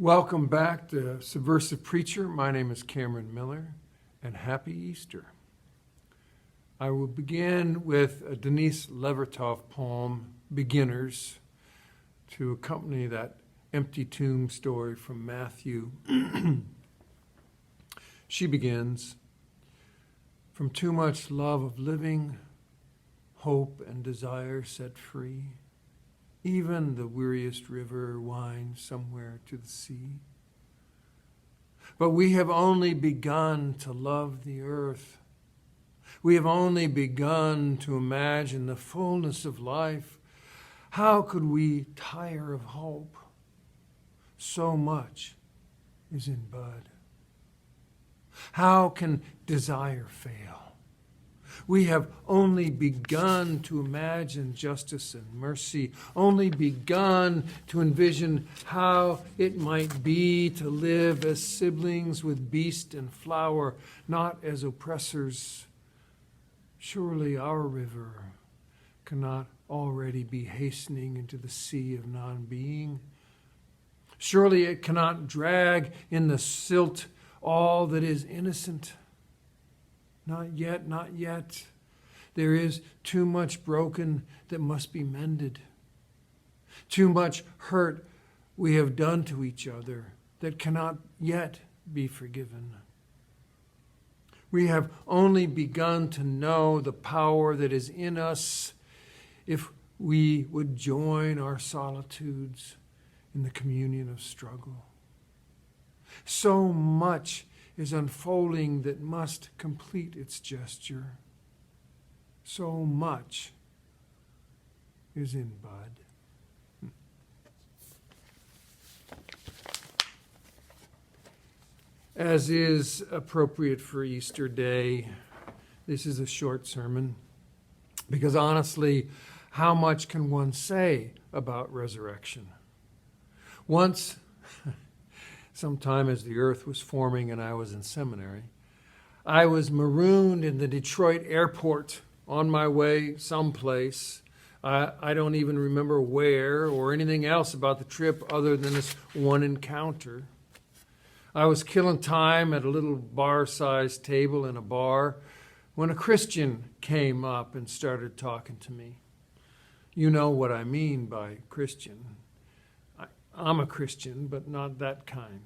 Welcome back to Subversive Preacher. My name is Cameron Miller, and happy Easter. I will begin with a Denise Levertov poem, Beginners, to accompany that empty tomb story from Matthew. She begins, "From too much love of living, hope and desire set free, even the weariest river winds somewhere to the sea. But we have only begun to love the earth. We have only begun to imagine the fullness of life. How could we tire of hope? So much is in bud. How can desire fail? We have only begun to imagine justice and mercy, only begun to envision how it might be to live as siblings with beast and flower, not as oppressors. Surely our river cannot already be hastening into the sea of non-being. Surely it cannot drag in the silt all that is innocent. Not yet, not yet. There is too much broken that must be mended. Too much hurt we have done to each other that cannot yet be forgiven. We have only begun to know the power that is in us if we would join our solitudes in the communion of struggle. So much is unfolding that must complete its gesture. So much is in bud. As is appropriate for Easter Day, this is a short sermon, because honestly, how much can one say about resurrection? Once, sometime as the earth was forming and I was in seminary, I was marooned in the Detroit airport on my way someplace. I don't even remember where or anything else about the trip other than this one encounter. I was killing time at a little bar-sized table in a bar when a Christian came up and started talking to me. You know what I mean by Christian. I'm a Christian, but not that kind.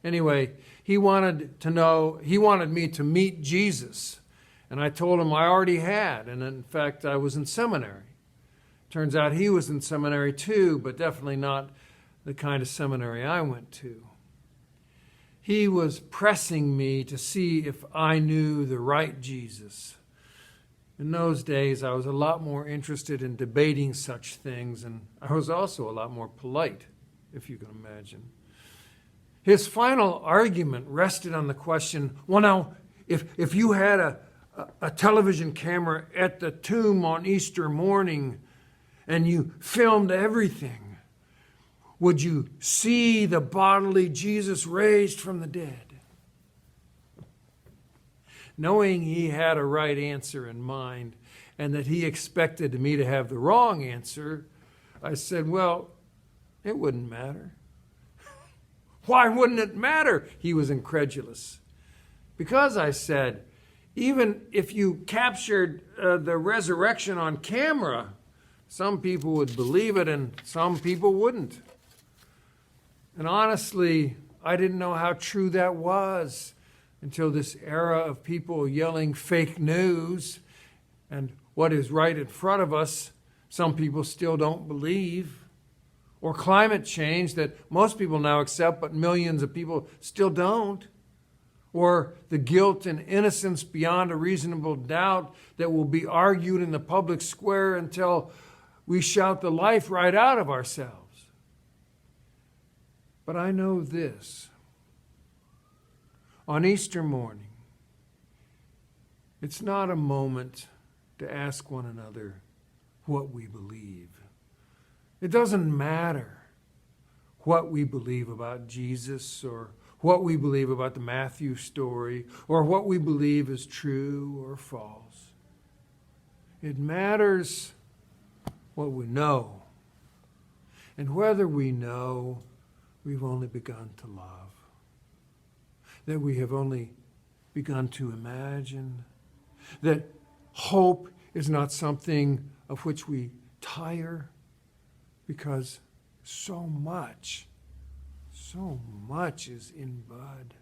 Anyway, he wanted me to meet Jesus. And I told him I already had. And in fact, I was in seminary. Turns out he was in seminary too, but definitely not the kind of seminary I went to. He was pressing me to see if I knew the right Jesus. In those days, I was a lot more interested in debating such things, and I was also a lot more polite, if you can imagine. His final argument rested on the question, well, now, if you had a television camera at the tomb on Easter morning and you filmed everything, would you see the bodily Jesus raised from the dead? Knowing he had a right answer in mind and that he expected me to have the wrong answer, I said, well, it wouldn't matter. Why wouldn't it matter? He was incredulous. Because I said, even if you captured the resurrection on camera, some people would believe it and some people wouldn't. And honestly, I didn't know how true that was until this era of people yelling fake news and what is right in front of us, some people still don't believe. Or climate change that most people now accept, but millions of people still don't. Or the guilt and innocence beyond a reasonable doubt that will be argued in the public square until we shout the life right out of ourselves. But I know this. On Easter morning, it's not a moment to ask one another what we believe. It doesn't matter what we believe about Jesus or what we believe about the Matthew story or what we believe is true or false. It matters what we know and whether we know we've only begun to love, that we have only begun to imagine, that hope is not something of which we tire, because so much is in bud.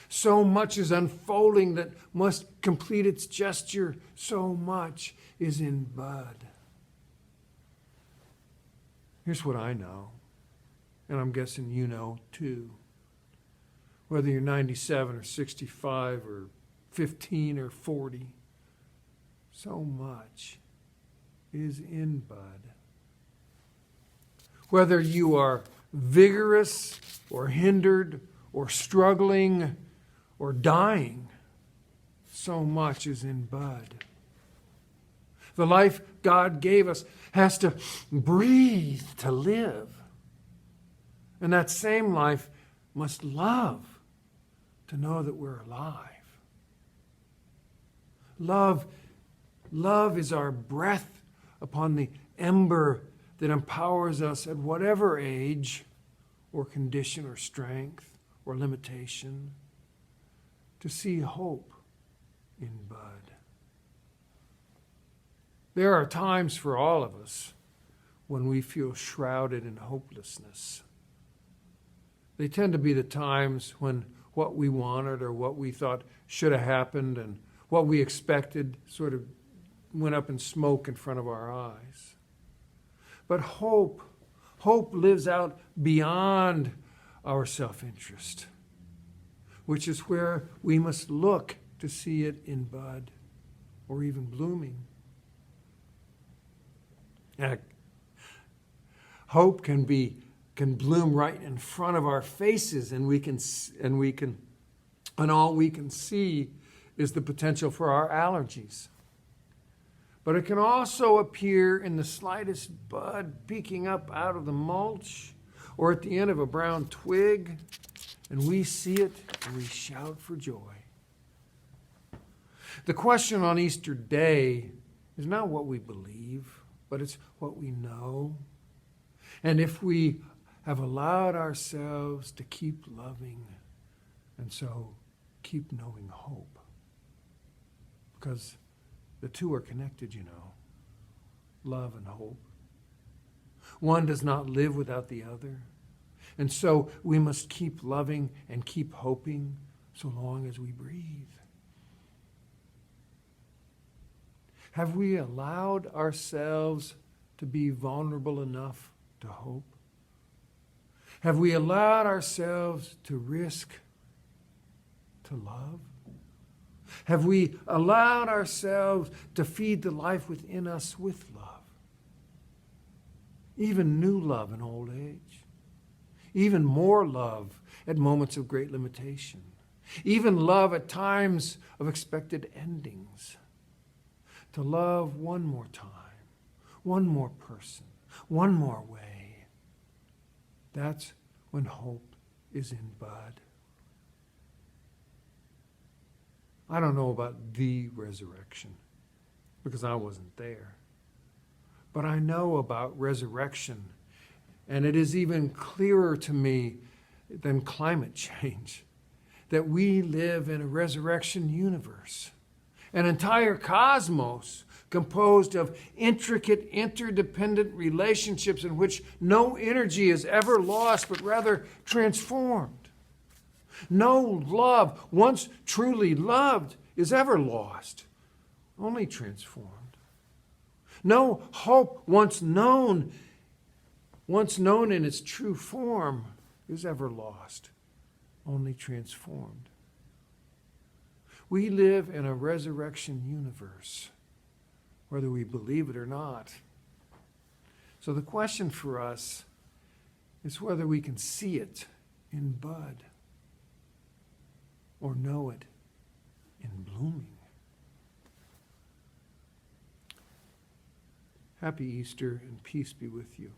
So much is unfolding that must complete its gesture. So much is in bud. Here's what I know, and I'm guessing you know too. Whether you're 97 or 65 or 15 or 40, so much is in bud. Whether you are vigorous or hindered or struggling or dying, so much is in bud. The life God gave us has to breathe to live. And that same life must love to know that we're alive. Love is our breath upon the ember that empowers us at whatever age or condition or strength or limitation to see hope in bud. There are times for all of us when we feel shrouded in hopelessness. They tend to be the times when what we wanted or what we thought should have happened and what we expected sort of went up in smoke in front of our eyes. But hope lives out beyond our self-interest, which is where we must look to see it in bud or even blooming. Hope can bloom right in front of our faces, and all we can see is the potential for our allergies. But it can also appear in the slightest bud peeking up out of the mulch or at the end of a brown twig, and we see it and we shout for joy. The question on Easter Day is not what we believe, but it's what we know. And if we have allowed ourselves to keep loving and so keep knowing hope. Because the two are connected, you know, love and hope. One does not live without the other. And so we must keep loving and keep hoping so long as we breathe. Have we allowed ourselves to be vulnerable enough to hope? Have we allowed ourselves to risk to love? Have we allowed ourselves to feed the life within us with love? Even new love in old age. Even more love at moments of great limitation. Even love at times of expected endings. To love one more time, one more person, one more way. That's when hope is in bud. I don't know about the resurrection because I wasn't there. But I know about resurrection, and it is even clearer to me than climate change that we live in a resurrection universe, an entire cosmos composed of intricate, interdependent relationships in which no energy is ever lost, but rather transformed. No love, once truly loved, is ever lost, only transformed. No hope, once known in its true form, is ever lost, only transformed. We live in a resurrection universe, whether we believe it or not. So the question for us is whether we can see it in bud or know it in blooming. Happy Easter and peace be with you.